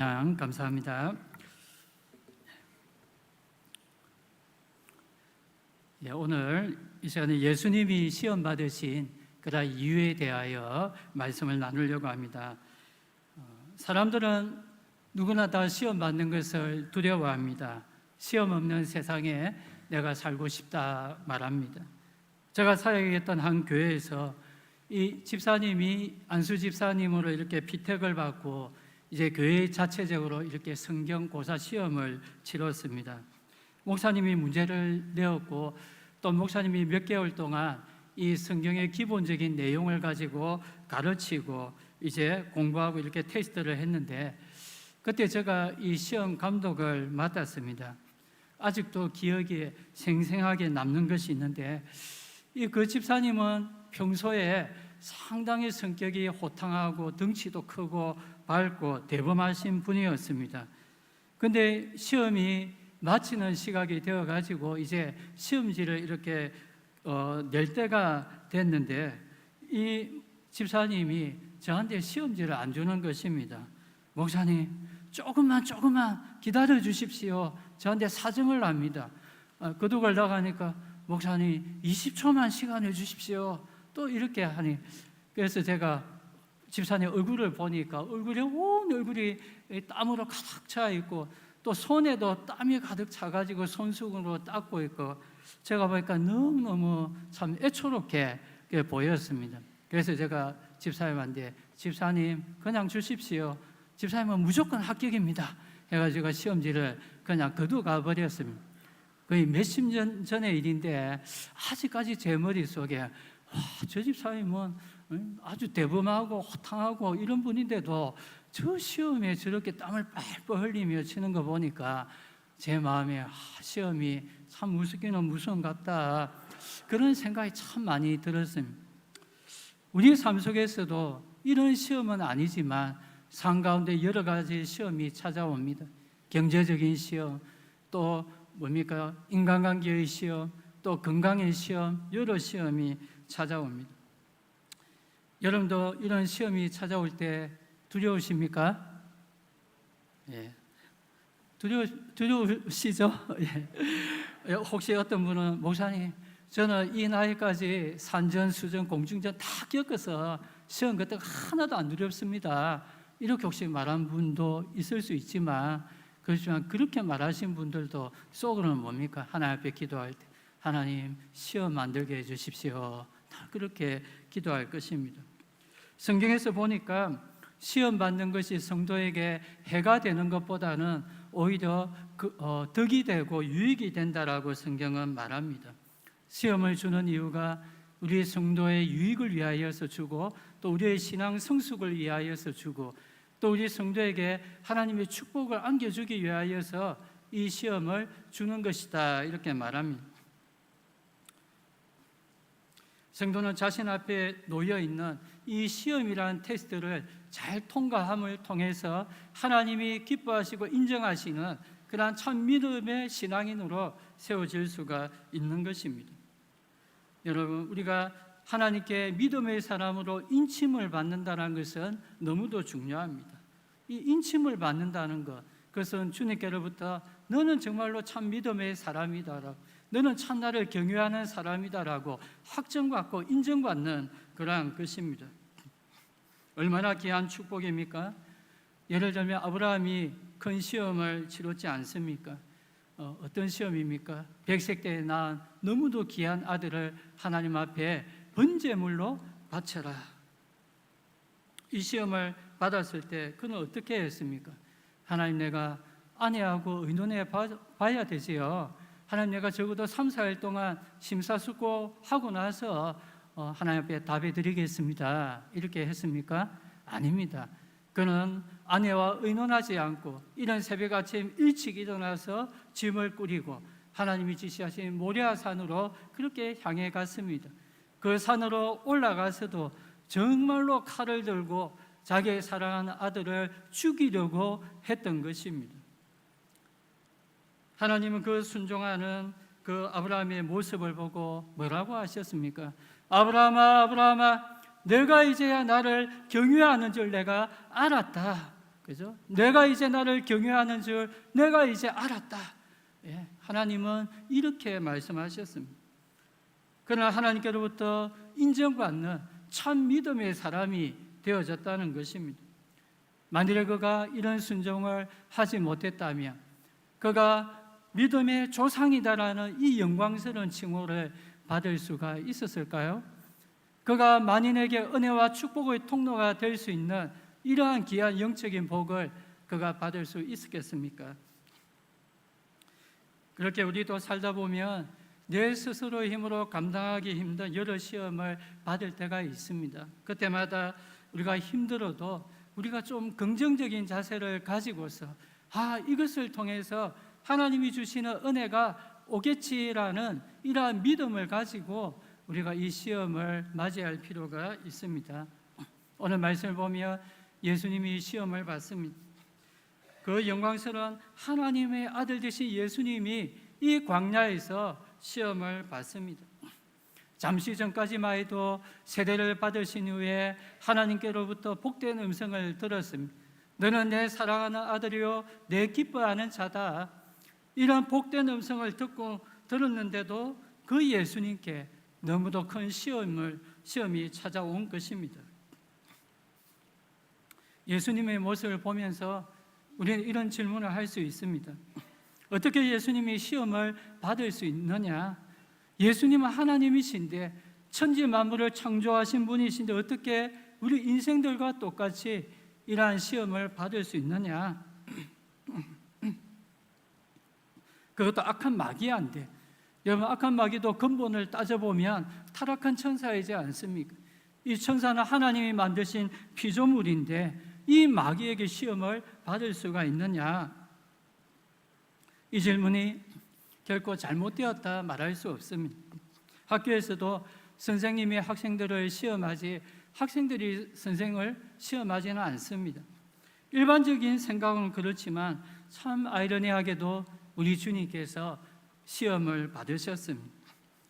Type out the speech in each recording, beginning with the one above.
감사합니다. 오늘 이 시간에 예수님이 시험 받으신 그런 이유에 대하여 말씀을 나누려고 합니다. 사람들은 누구나 다 시험 받는 것을 두려워합니다. 시험 없는 세상에 내가 살고 싶다 말합니다. 제가 사역했던 한 교회에서 이 집사님이 안수 집사님으로 이렇게 피택을 받고 이제 교회 자체적으로 이렇게 성경고사 시험을 치렀습니다. 목사님이 문제를 내었고 또 목사님이 몇 개월 동안 이 성경의 기본적인 내용을 가지고 가르치고 이제 공부하고 이렇게 테스트를 했는데 그때 제가 이 시험 감독을 맡았습니다. 아직도 기억에 생생하게 남는 것이 있는데 그 집사님은 평소에 상당히 성격이 호탕하고 덩치도 크고 밝고 대범하신 분이었습니다. 근데 시험이 마치는 시각이 되어가지고 이제 시험지를 이렇게 낼 때가 됐는데 이 집사님이 저한테 시험지를 안 주는 것입니다. 목사님, 조금만 기다려 주십시오. 저한테 사정을 합니다. 거둑을 나가니까 목사님 20초만 시간을 주십시오. 또 이렇게 하니 그래서 제가 집사님 얼굴을 보니까 온 얼굴이 땀으로 가득 차 있고 또 손에도 땀이 가득 차가지고 손수건으로 닦고 있고 제가 보니까 너무너무 참 애초롭게 보였습니다. 그래서 제가 집사님한테 집사님 그냥 주십시오. 집사님은 무조건 합격입니다. 해가지고 시험지를 그냥 거두가 버렸습니다. 거의 몇십 년 전의 일인데 아직까지 제 머릿속에 저 집사님은 아주 대범하고 호탕하고 이런 분인데도 저 시험에 저렇게 땀을 뻘뻘 흘리며 치는 거 보니까 제 마음에 시험이 참 무섭기는 무서운갑다 그런 생각이 참 많이 들었습니다. 우리 삶 속에서도 이런 시험은 아니지만 삶 가운데 여러 가지 시험이 찾아옵니다. 경제적인 시험, 또 뭡니까? 인간관계의 시험, 또 건강의 시험, 여러 시험이 찾아옵니다. 여러분도 이런 시험이 찾아올 때 두려우십니까? 예. 두려우시죠? 예. 혹시 어떤 분은 목사님, 저는 이 나이까지 산전수전, 공중전 다 겪어서 시험 같은 거 하나도 안 두렵습니다. 이렇게 혹시 말한 분도 있을 수 있지만 그렇지만 그렇게 말하신 분들도 속으로는 뭡니까? 하나님 앞에 기도할 때 하나님 시험 만들게 해주십시오. 다 그렇게 기도할 것입니다. 성경에서 보니까 시험 받는 것이 성도에게 해가 되는 것보다는 오히려 덕이 되고 유익이 된다라고 성경은 말합니다. 시험을 주는 이유가 우리 성도의 유익을 위하여서 주고 또 우리의 신앙 성숙을 위하여서 주고 또 우리 성도에게 하나님의 축복을 안겨주기 위하여서 이 시험을 주는 것이다 이렇게 말합니다. 성도는 자신 앞에 놓여있는 이 시험이라는 테스트를 잘 통과함을 통해서 하나님이 기뻐하시고 인정하시는 그러한 참 믿음의 신앙인으로 세워질 수가 있는 것입니다. 여러분, 우리가 하나님께 믿음의 사람으로 인침을 받는다는 것은 너무도 중요합니다. 이 인침을 받는다는 것, 그것은 주님께로부터 너는 정말로 참 믿음의 사람이다라고, 너는 참 나를 경외하는 사람이다라고 확정받고 인정받는 그러한 것입니다. 얼마나 귀한 축복입니까? 예를 들면 아브라함이 큰 시험을 치렀지 않습니까? 어떤 시험입니까? 백색 때에 낳은 너무도 귀한 아들을 하나님 앞에 번제물로 바쳐라. 이 시험을 받았을 때 그는 어떻게 했습니까? 하나님, 내가 아내하고 의논해 봐야 되지요. 하나님, 내가 적어도 3, 4일 동안 심사숙고하고 나서 하나님 앞에 답해 드리겠습니다. 이렇게 했습니까? 아닙니다. 그는 아내와 의논하지 않고 이런 새벽 아침 일찍 일어나서 짐을 꾸리고 하나님이 지시하신 모리아 산으로 그렇게 향해 갔습니다. 그 산으로 올라가서도 정말로 칼을 들고 자기의 사랑하는 아들을 죽이려고 했던 것입니다. 하나님은 그 순종하는 그 아브라함의 모습을 보고 뭐라고 하셨습니까? 아브라함아, 아브라함아, 내가 이제야 나를 경외하는 줄 내가 알았다. 그죠? 내가 이제 나를 경외하는 줄 내가 이제 알았다. 예, 하나님은 이렇게 말씀하셨습니다. 그러나 하나님께로부터 인정받는 참 믿음의 사람이 되어졌다는 것입니다. 만일에 그가 이런 순종을 하지 못했다면 그가 믿음의 조상이다라는 이 영광스러운 칭호를 받을 수가 있었을까요? 그가 만인에게 은혜와 축복의 통로가 될 수 있는 이러한 귀한 영적인 복을 그가 받을 수 있었겠습니까? 그렇게 우리도 살다 보면 내 스스로의 힘으로 감당하기 힘든 여러 시험을 받을 때가 있습니다. 그때마다 우리가 힘들어도 우리가 좀 긍정적인 자세를 가지고서 이것을 통해서 하나님이 주시는 은혜가 오겠지라는 이러한 믿음을 가지고 우리가 이 시험을 맞이할 필요가 있습니다. 오늘 말씀을 보면 예수님이 시험을 받습니다. 그 영광스러운 하나님의 아들 되신 예수님이 이 광야에서 시험을 받습니다. 잠시 전까지만 해도 세례를 받으신 후에 하나님께로부터 복된 음성을 들었습니다. 너는 내 사랑하는 아들이요 내 기뻐하는 자다. 이런 복된 음성을 들었는데도 그 예수님께 너무도 큰 시험이 찾아온 것입니다. 예수님의 모습을 보면서 우리는 이런 질문을 할 수 있습니다. 어떻게 예수님이 시험을 받을 수 있느냐? 예수님은 하나님이신데 천지 만물을 창조하신 분이신데 어떻게 우리 인생들과 똑같이 이러한 시험을 받을 수 있느냐? 그것도 악한 마귀한데, 여러분 악한 마귀도 근본을 따져보면 타락한 천사이지 않습니까? 이 천사는 하나님이 만드신 피조물인데 이 마귀에게 시험을 받을 수가 있느냐? 이 질문이 결코 잘못되었다 말할 수 없습니다. 학교에서도 선생님이 학생들을 시험하지 학생들이 선생을 시험하지는 않습니다. 일반적인 생각은 그렇지만 참 아이러니하게도 우리 주님께서 시험을 받으셨습니다.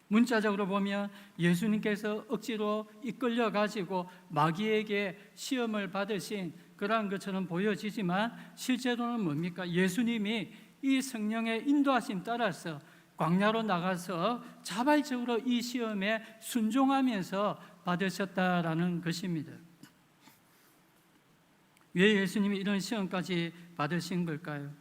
문자적으로 보면 예수님께서 억지로 이끌려 가지고 마귀에게 시험을 받으신 그러한 것처럼 보여지지만 실제로는 뭡니까? 예수님이 이 성령의 인도하심 따라서 광야로 나가서 자발적으로 이 시험에 순종하면서 받으셨다라는 것입니다. 왜 예수님이 이런 시험까지 받으신 걸까요?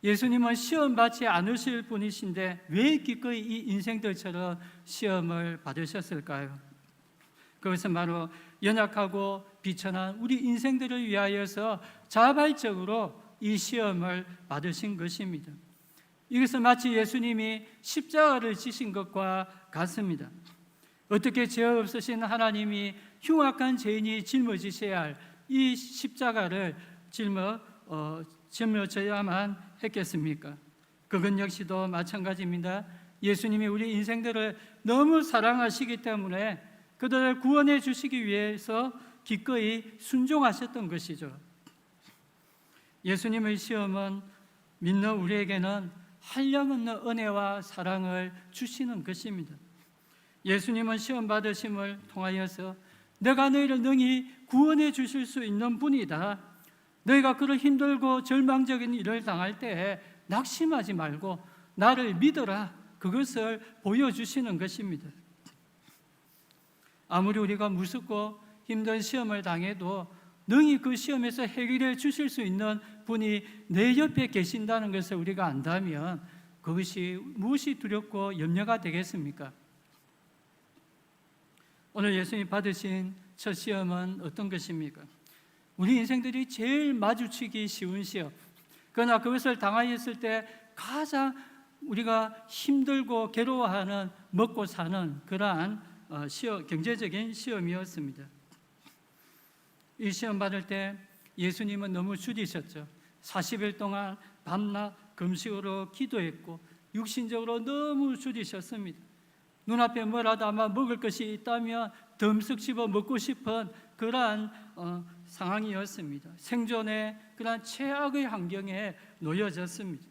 예수님은 시험 받지 않으실 분이신데 왜 기꺼이 이 인생들처럼 시험을 받으셨을까요? 그것은 바로 연약하고 비천한 우리 인생들을 위하여서 자발적으로 이 시험을 받으신 것입니다. 이것은 마치 예수님이 십자가를 지신 것과 같습니다. 어떻게 죄 없으신 하나님이 흉악한 죄인이 짊어지셔야 할 이 십자가를 짊어져야만 했겠습니까? 그건 역시도 마찬가지입니다. 예수님이 우리 인생들을 너무 사랑하시기 때문에 그들을 구원해 주시기 위해서 기꺼이 순종하셨던 것이죠. 예수님의 시험은 믿는 우리에게는 한량없는 은혜와 사랑을 주시는 것입니다. 예수님은 시험 받으심을 통하여서 내가 너희를 능히 구원해 주실 수 있는 분이다. 너희가 그런 힘들고 절망적인 일을 당할 때에 낙심하지 말고 나를 믿어라. 그것을 보여주시는 것입니다. 아무리 우리가 무섭고 힘든 시험을 당해도 능히 그 시험에서 해결해 주실 수 있는 분이 내 옆에 계신다는 것을 우리가 안다면 그것이 무엇이 두렵고 염려가 되겠습니까? 오늘 예수님 받으신 첫 시험은 어떤 것입니까? 우리 인생들이 제일 마주치기 쉬운 시험, 그러나 그것을 당하였을 때 가장 우리가 힘들고 괴로워하는 먹고 사는 그러한 경제적인 시험이었습니다. 이 시험 받을 때 예수님은 너무 주디셨죠. 40일 동안 밤낮 금식으로 기도했고 육신적으로 너무 주디셨습니다. 눈앞에 뭐라도 아마 먹을 것이 있다면 덤쓱 씹어 먹고 싶은 그러한 상황이었습니다. 생존의 그러한 최악의 환경에 놓여졌습니다.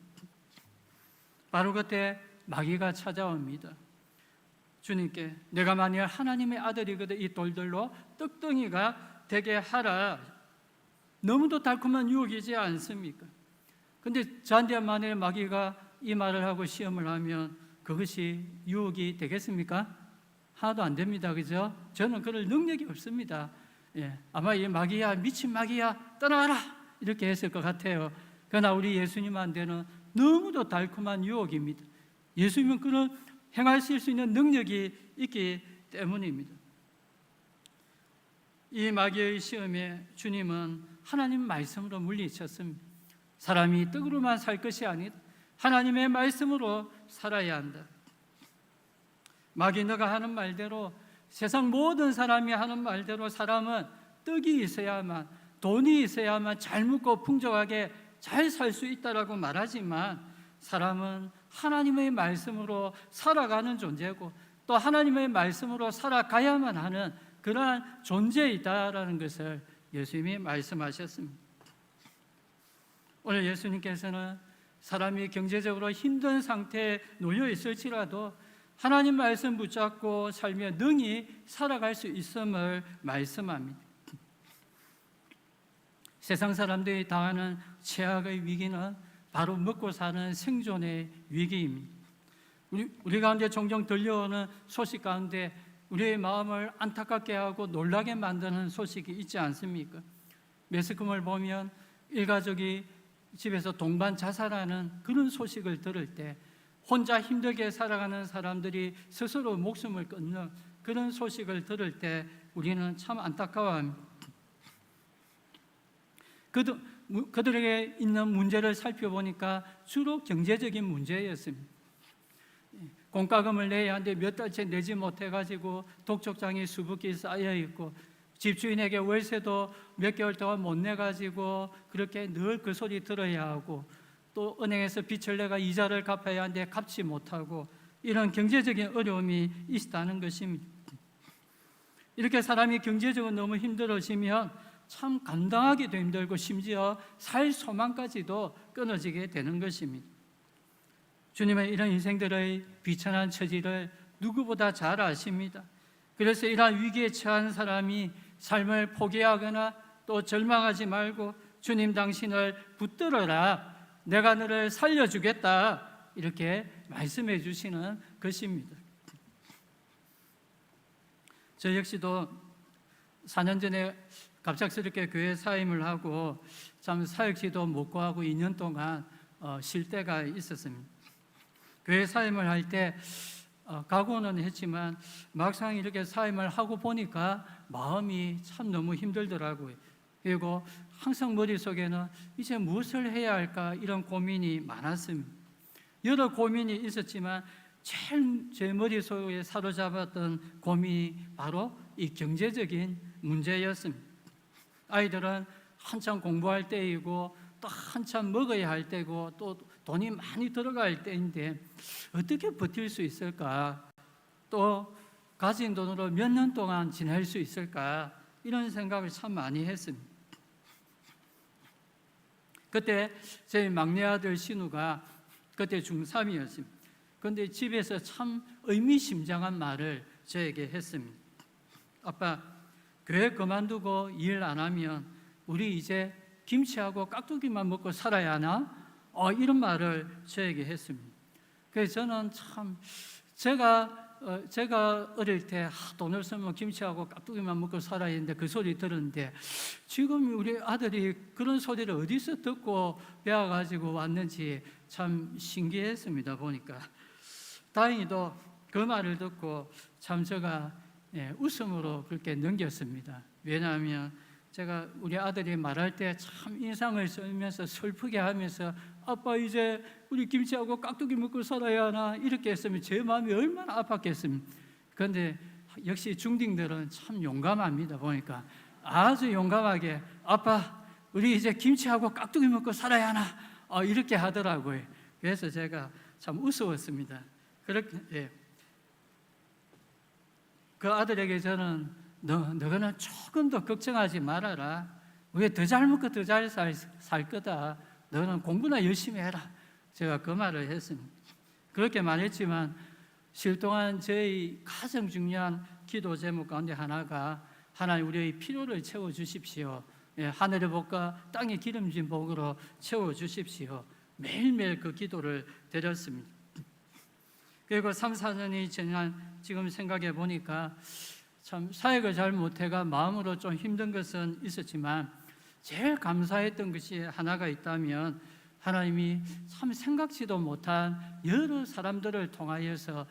바로 그때 마귀가 찾아옵니다. 주님께 내가 만일 하나님의 아들이거든 이 돌들로 떡덩이가 되게 하라. 너무도 달콤한 유혹이지 않습니까? 근데 저한테 만약에 마귀가 이 말을 하고 시험을 하면 그것이 유혹이 되겠습니까? 하나도 안 됩니다. 그죠? 저는 그럴 능력이 없습니다. 예, 아마 이 마귀야, 미친 마귀야, 떠나가라! 이렇게 했을 것 같아요. 그러나 우리 예수님한테는 너무도 달콤한 유혹입니다. 예수님은 그런 행하실 수 있는 능력이 있기 때문입니다. 이 마귀의 시험에 주님은 하나님 말씀으로 물리쳤습니다. 사람이 떡으로만 살 것이 아니다. 하나님의 말씀으로 살아야 한다. 마귀 너가 하는 말대로, 세상 모든 사람이 하는 말대로 사람은 떡이 있어야만, 돈이 있어야만 잘 먹고 풍족하게 잘 살 수 있다라고 말하지만, 사람은 하나님의 말씀으로 살아가는 존재고 또 하나님의 말씀으로 살아가야만 하는 그러한 존재이다라는 것을 예수님이 말씀하셨습니다. 오늘 예수님께서는 사람이 경제적으로 힘든 상태에 놓여 있을지라도 하나님 말씀 붙잡고 살며 능히 살아갈 수 있음을 말씀합니다. 세상 사람들이 당하는 최악의 위기는 바로 먹고 사는 생존의 위기입니다. 우리 가운데 종종 들려오는 소식 가운데 우리의 마음을 안타깝게 하고 놀라게 만드는 소식이 있지 않습니까? 매스컴을 보면 일가족이 집에서 동반 자살하는 그런 소식을 들을 때, 혼자 힘들게 살아가는 사람들이 스스로 목숨을 끊는 그런 소식을 들을 때 우리는 참 안타까워합니다. 그들에게 있는 문제를 살펴보니까 주로 경제적인 문제였습니다. 공과금을 내야 하는데 몇 달째 내지 못해가지고 독촉장이 수북히 쌓여있고, 집주인에게 월세도 몇 개월 동안 못 내가지고 그렇게 늘 그 소리 들어야 하고, 또 은행에서 빚을 내가 이자를 갚아야 하는데 갚지 못하고, 이런 경제적인 어려움이 있다는 것입니다. 이렇게 사람이 경제적으로 너무 힘들어지면 참 감당하기도 힘들고 심지어 살 소망까지도 끊어지게 되는 것입니다. 주님은 이런 인생들의 비천한 처지를 누구보다 잘 아십니다. 그래서 이러한 위기에 처한 사람이 삶을 포기하거나 또 절망하지 말고 주님 당신을 붙들어라, 내가 너를 살려주겠다, 이렇게 말씀해 주시는 것입니다. 저 역시도 4년 전에 갑작스럽게 교회 사임을 하고 참 사역지도 못 구하고 2년 동안 쉴 때가 있었습니다. 교회 사임을 할 때 각오는 했지만 막상 이렇게 사임을 하고 보니까 마음이 참 너무 힘들더라고요. 그리고 항상 머릿속에는 이제 무엇을 해야 할까 이런 고민이 많았습니다. 여러 고민이 있었지만 제일 제 머릿속에 사로잡았던 고민이 바로 이 경제적인 문제였습니다. 아이들은 한참 공부할 때이고 또 한참 먹어야 할 때고 또 돈이 많이 들어갈 때인데 어떻게 버틸 수 있을까? 또 가진 돈으로 몇 년 동안 지낼 수 있을까? 이런 생각을 참 많이 했습니다. 그때 제 막내 아들 신우가 그때 중3이었습니다. 그런데 집에서 참 의미심장한 말을 저에게 했습니다. 아빠, 교회 그만두고 일 안 하면 우리 이제 김치하고 깍두기만 먹고 살아야 하나? 이런 말을 저에게 했습니다. 그래서 저는 참 제가 어릴 때 돈을 쓰면 김치하고 깍두기만 먹고 살아야 했는데 그 소리 들었는데 지금 우리 아들이 그런 소리를 어디서 듣고 배워가지고 왔는지 참 신기했습니다. 보니까 다행히도 그 말을 듣고 참 제가 웃음으로 그렇게 넘겼습니다. 왜냐하면 제가 우리 아들이 말할 때 참 인상을 쓰면서 슬프게 하면서 아빠 이제 우리 김치하고 깍두기 먹고 살아야 하나 이렇게 했으면 제 마음이 얼마나 아팠겠습니까? 그런데 역시 중딩들은 참 용감합니다. 보니까 아주 용감하게 아빠 우리 이제 김치하고 깍두기 먹고 살아야 하나 이렇게 하더라고요. 그래서 제가 참 우스웠습니다. 그렇게 그 아들에게 저는 너는 조금 더 걱정하지 말아라. 우리 더 잘 먹고 더 잘 살 거다. 너는 공부나 열심히 해라. 제가 그 말을 했습니다. 그렇게 말했지만 실 동안 저희 가장 중요한 기도 제목 가운데 하나가 하나님 우리의 필요를 채워주십시오. 하늘의 복과 땅의 기름진 복으로 채워주십시오. 매일매일 그 기도를 드렸습니다. 그리고 3, 4년이 지난 지금 생각해 보니까 참 사역을 잘 못해가 마음으로 좀 힘든 것은 있었지만 제일 감사했던 것이 하나가 있다면 하나님이 참 생각지도 못한 여러 사람들을 통하여서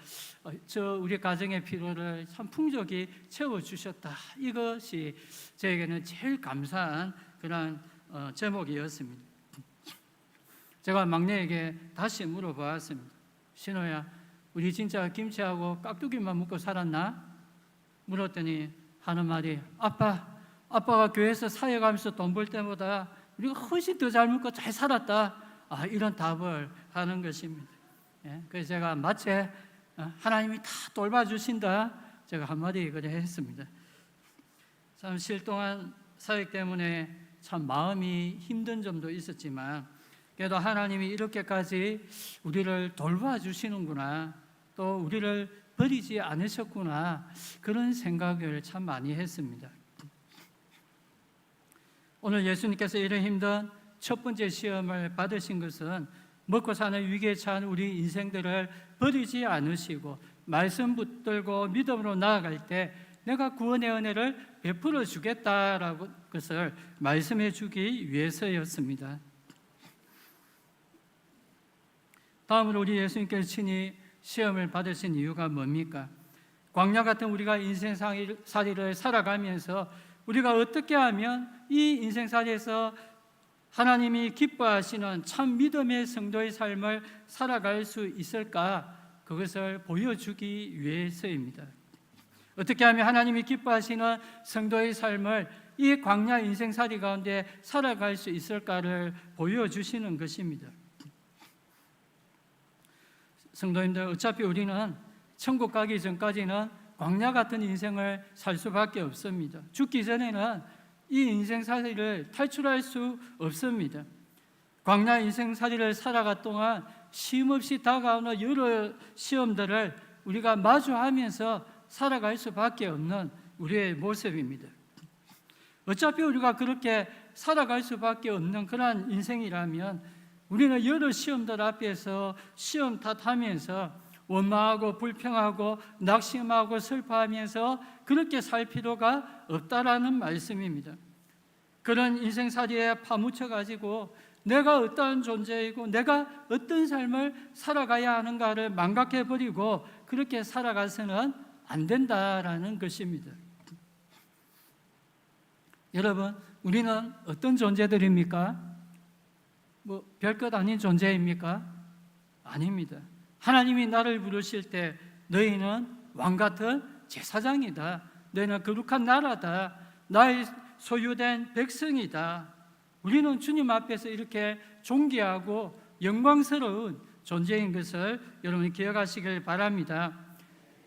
우리 가정의 필요를 참 풍족히 채워주셨다. 이것이 저에게는 제일 감사한 그런 제목이었습니다. 제가 막내에게 다시 물어보았습니다. 신호야, 우리 진짜 김치하고 깍두기만 먹고 살았나? 물었더니 하는 말이, 아빠가 교회에서 사역하면서 돈 벌 때보다 우리가 훨씬 더 잘 먹고 잘 살았다. 이런 답을 하는 것입니다. 그래서 제가 마치 하나님이 다 돌봐주신다, 제가 한마디 그래 했습니다. 참 실 동안 사역 때문에 참 마음이 힘든 점도 있었지만 그래도 하나님이 이렇게까지 우리를 돌봐주시는구나, 또 우리를 버리지 않으셨구나, 그런 생각을 참 많이 했습니다. 오늘 예수님께서 이런 힘든 첫 번째 시험을 받으신 것은 먹고 사는 위기에 처한 우리 인생들을 버리지 않으시고 말씀 붙들고 믿음으로 나아갈 때 내가 구원의 은혜를 베풀어 주겠다라고 것을 말씀해 주기 위해서였습니다. 다음으로 우리 예수님께서 친히 시험을 받으신 이유가 뭡니까? 광야 같은 우리가 인생살이를 살아가면서 우리가 어떻게 하면 이 인생살이에서 하나님이 기뻐하시는 참 믿음의 성도의 삶을 살아갈 수 있을까? 그것을 보여주기 위해서입니다. 어떻게 하면 하나님이 기뻐하시는 성도의 삶을 이 광야 인생살이 가운데 살아갈 수 있을까를 보여주시는 것입니다. 성도님들, 어차피 우리는 천국 가기 전까지는 광야 같은 인생을 살 수밖에 없습니다. 죽기 전에는 이 인생살이를 탈출할 수 없습니다. 광야 인생살이를 살아가 동안 쉼없이 다가오는 여러 시험들을 우리가 마주하면서 살아갈 수밖에 없는 우리의 모습입니다. 어차피 우리가 그렇게 살아갈 수밖에 없는 그런 인생이라면 우리는 여러 시험들 앞에서 시험 탓하면서 원망하고 불평하고 낙심하고 슬퍼하면서 그렇게 살 필요가 없다라는 말씀입니다. 그런 인생살이에 파묻혀 가지고 내가 어떠한 존재이고 내가 어떤 삶을 살아가야 하는가를 망각해 버리고 그렇게 살아가서는 안 된다라는 것입니다. 여러분, 우리는 어떤 존재들입니까? 별것 아닌 존재입니까? 아닙니다. 하나님이 나를 부르실 때 너희는 왕같은 제사장이다, 너희는 거룩한 나라다, 나의 소유된 백성이다. 우리는 주님 앞에서 이렇게 존귀하고 영광스러운 존재인 것을 여러분이 기억하시길 바랍니다.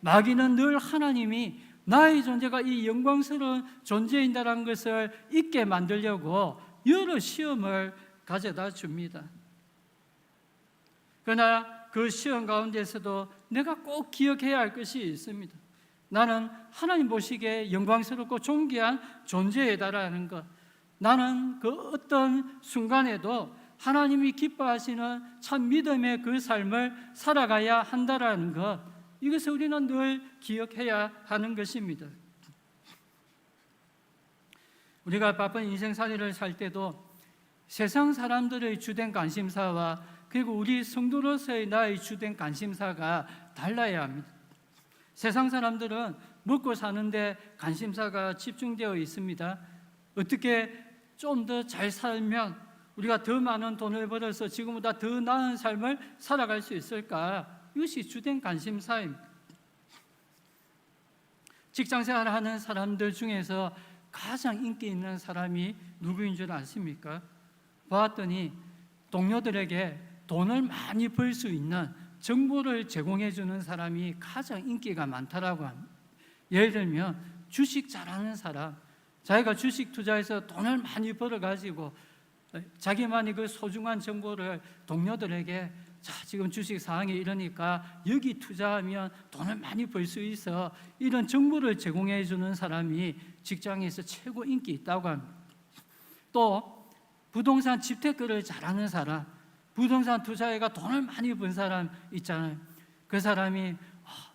마귀는 늘 하나님이 나의 존재가 이 영광스러운 존재인다라는 것을 잊게 만들려고 여러 시험을 가져다 줍니다. 그러나 그 시험 가운데서도 내가 꼭 기억해야 할 것이 있습니다. 나는 하나님 보시기에 영광스럽고 존귀한 존재이다라는 것, 나는 그 어떤 순간에도 하나님이 기뻐하시는 참 믿음의 그 삶을 살아가야 한다라는 것, 이것을 우리는 늘 기억해야 하는 것입니다. 우리가 바쁜 인생살이를 살 때도 세상 사람들의 주된 관심사와 그리고 우리 성도로서의 나의 주된 관심사가 달라야 합니다. 세상 사람들은 먹고 사는데 관심사가 집중되어 있습니다. 어떻게 좀 더 잘 살면 우리가 더 많은 돈을 벌어서 지금보다 더 나은 삶을 살아갈 수 있을까? 이것이 주된 관심사입니다. 직장생활을 하는 사람들 중에서 가장 인기 있는 사람이 누구인 줄 아십니까? 보았더니 동료들에게 돈을 많이 벌 수 있는 정보를 제공해 주는 사람이 가장 인기가 많다라고 합니다. 예를 들면 주식 잘하는 사람, 자기가 주식 투자해서 돈을 많이 벌어가지고 자기만이 그 소중한 정보를 동료들에게, 자, 지금 주식 상황이 이러니까 여기 투자하면 돈을 많이 벌 수 있어, 이런 정보를 제공해 주는 사람이 직장에서 최고 인기 있다고 합니다. 또 부동산 집테크를 잘하는 사람, 부동산 투자해가 돈을 많이 번 사람 있잖아요. 그 사람이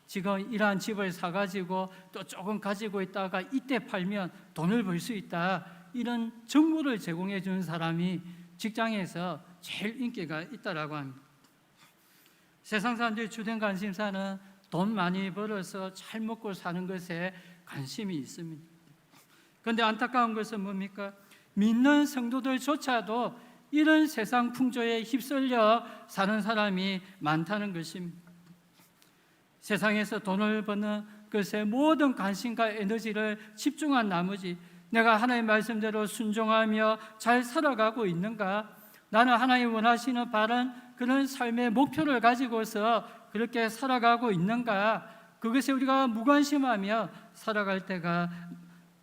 지금 이러한 집을 사가지고 또 조금 가지고 있다가 이때 팔면 돈을 벌 수 있다, 이런 정보를 제공해 주는 사람이 직장에서 제일 인기가 있다라고 합니다. 세상 사람들의 주된 관심사는 돈 많이 벌어서 잘 먹고 사는 것에 관심이 있습니다. 그런데 안타까운 것은 뭡니까? 믿는 성도들조차도 이런 세상 풍조에 휩쓸려 사는 사람이 많다는 것입니다. 세상에서 돈을 버는 것에 모든 관심과 에너지를 집중한 나머지 내가 하나님의 말씀대로 순종하며 잘 살아가고 있는가? 나는 하나님 원하시는 바른 그런 삶의 목표를 가지고서 그렇게 살아가고 있는가? 그것에 우리가 무관심하며 살아갈 때가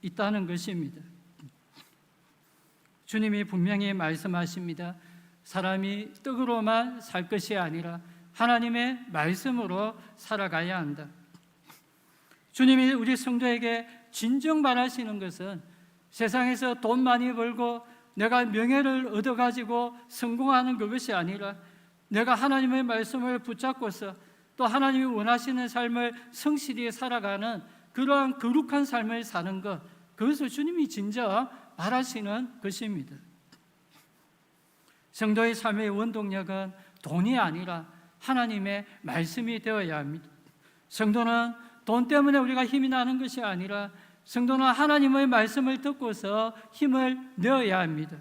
있다는 것입니다. 주님이 분명히 말씀하십니다. 사람이 떡으로만 살 것이 아니라 하나님의 말씀으로 살아가야 한다. 주님이 우리 성도에게 진정 바라시는 것은 세상에서 돈 많이 벌고 내가 명예를 얻어가지고 성공하는 그것이 아니라 내가 하나님의 말씀을 붙잡고서 또 하나님이 원하시는 삶을 성실히 살아가는 그러한 거룩한 삶을 사는 것, 그것을 주님이 진정 바라시는 것입니다. 성도의 삶의 원동력은 돈이 아니라 하나님의 말씀이 되어야 합니다. 성도는 돈 때문에 우리가 힘이 나는 것이 아니라 성도는 하나님의 말씀을 듣고서 힘을 내어야 합니다.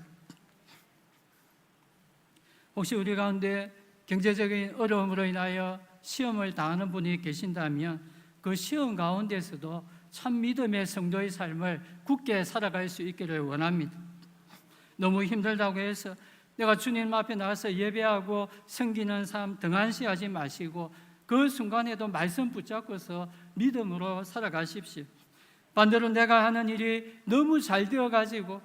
혹시 우리 가운데 경제적인 어려움으로 인하여 시험을 당하는 분이 계신다면 그 시험 가운데서도 참 믿음의 성도의 삶을 굳게 살아갈 수 있기를 원합니다. 너무 힘들다고 해서 내가 주님 앞에 나가서 예배하고 섬기는 삶 등한시하지 마시고 그 순간에도 말씀 붙잡고서 믿음으로 살아가십시오. 반대로 내가 하는 일이 너무 잘 되어가지고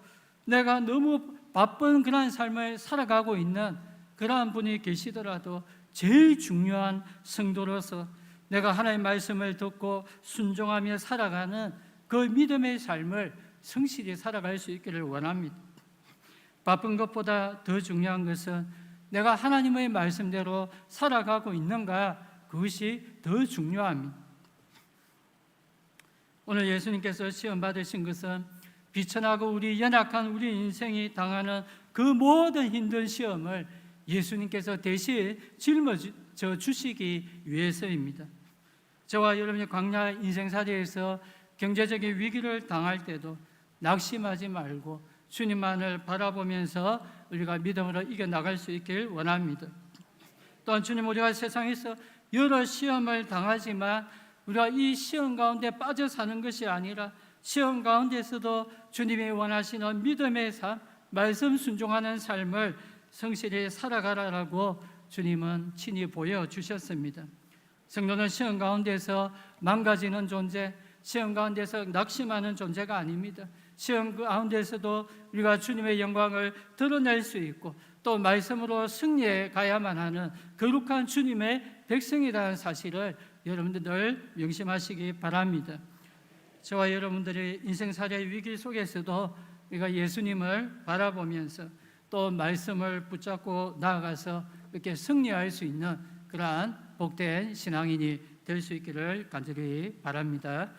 내가 너무 바쁜 그런 삶을 살아가고 있는 그러한 분이 계시더라도 제일 중요한 성도로서 내가 하나님의 말씀을 듣고 순종하며 살아가는 그 믿음의 삶을 성실히 살아갈 수 있기를 원합니다. 바쁜 것보다 더 중요한 것은 내가 하나님의 말씀대로 살아가고 있는가, 그것이 더 중요합니다. 오늘 예수님께서 시험 받으신 것은 비천하고 우리 연약한 우리 인생이 당하는 그 모든 힘든 시험을 예수님께서 대신 짊어져 주시기 위해서입니다. 저와 여러분의 광야 인생살이에서 경제적인 위기를 당할 때도 낙심하지 말고 주님만을 바라보면서 우리가 믿음으로 이겨나갈 수 있길 원합니다. 또한 주님, 우리가 세상에서 여러 시험을 당하지만 우리가 이 시험 가운데 빠져 사는 것이 아니라 시험 가운데서도 주님이 원하시는 믿음의 삶, 말씀 순종하는 삶을 성실히 살아가라라고 주님은 친히 보여주셨습니다. 성도는 시험 가운데서 망가지는 존재, 시험 가운데서 낙심하는 존재가 아닙니다. 시험 가운데서도 우리가 주님의 영광을 드러낼 수 있고 또 말씀으로 승리해 가야만 하는 거룩한 주님의 백성이라는 사실을 여러분들 늘 명심하시기 바랍니다. 저와 여러분들의 인생살이의 위기 속에서도 우리가 예수님을 바라보면서 또 말씀을 붙잡고 나아가서 이렇게 승리할 수 있는 그러한 복된 신앙인이 될 수 있기를 간절히 바랍니다.